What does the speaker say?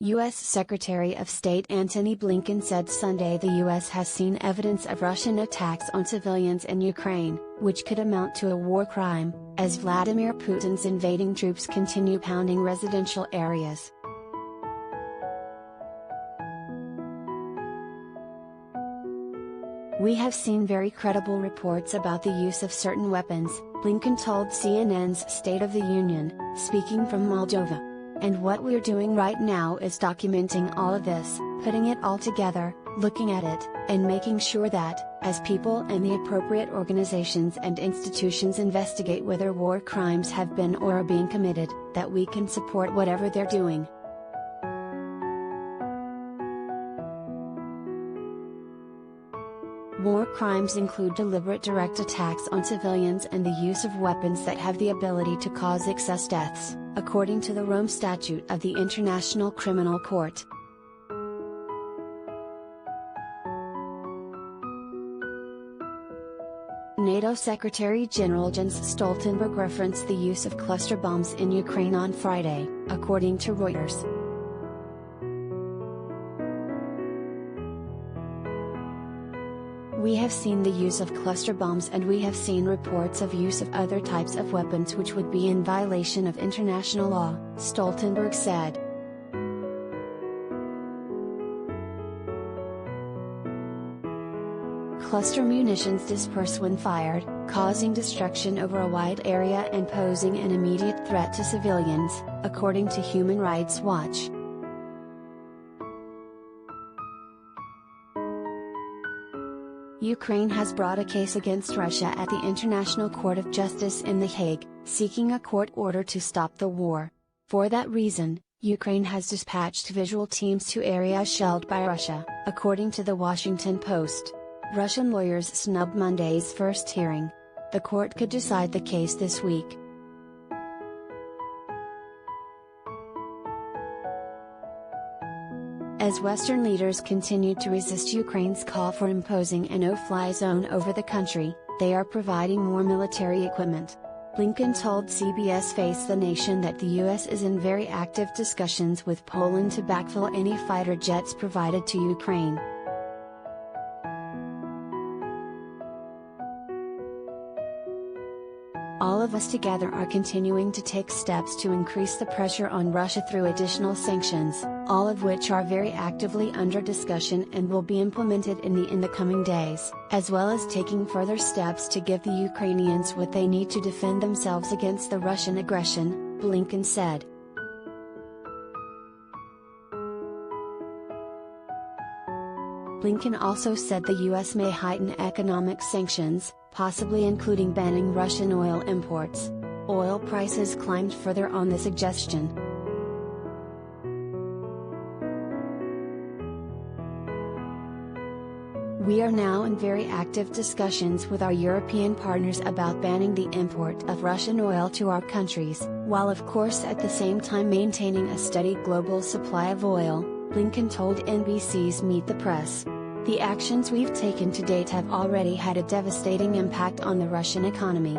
U.S. Secretary of State Antony Blinken said Sunday the U.S. has seen evidence of Russian attacks on civilians in Ukraine, which could amount to a war crime, as Vladimir Putin's invading troops continue pounding residential areas. "We have seen very credible reports about the use of certain weapons," Blinken told CNN's State of the Union, speaking from Moldova. "And what we're doing right now is documenting all of this, putting it all together, looking at it, and making sure that, as people and the appropriate organizations and institutions investigate whether war crimes have been or are being committed, that we can support whatever they're doing." War crimes include deliberate direct attacks on civilians and the use of weapons that have the ability to cause excess deaths, according to the Rome Statute of the International Criminal Court. NATO Secretary General Jens Stoltenberg referenced the use of cluster bombs in Ukraine on Friday, according to Reuters. "We have seen the use of cluster bombs and we have seen reports of use of other types of weapons which would be in violation of international law," Stoltenberg said. Cluster munitions disperse when fired, causing destruction over a wide area and posing an immediate threat to civilians, according to Human Rights Watch. Ukraine has brought a case against Russia at the International Court of Justice in The Hague, seeking a court order to stop the war. For that reason, Ukraine has dispatched visual teams to areas shelled by Russia, according to the Washington Post. Russian lawyers snubbed Monday's first hearing. The court could decide the case this week. As Western leaders continue to resist Ukraine's call for imposing a no-fly zone over the country, they are providing more military equipment. Blinken told CBS Face the Nation that the U.S. is in very active discussions with Poland to backfill any fighter jets provided to Ukraine. "All of us together are continuing to take steps to increase the pressure on Russia through additional sanctions, all of which are very actively under discussion and will be implemented in the coming days, as well as taking further steps to give the Ukrainians what they need to defend themselves against the Russian aggression," Blinken said. Blinken also said the U.S. may heighten economic sanctions, possibly including banning Russian oil imports. Oil prices climbed further on the suggestion. "We are now in very active discussions with our European partners about banning the import of Russian oil to our countries, while of course at the same time maintaining a steady global supply of oil," Blinken told NBC's Meet the Press. "The actions we've taken to date have already had a devastating impact on the Russian economy.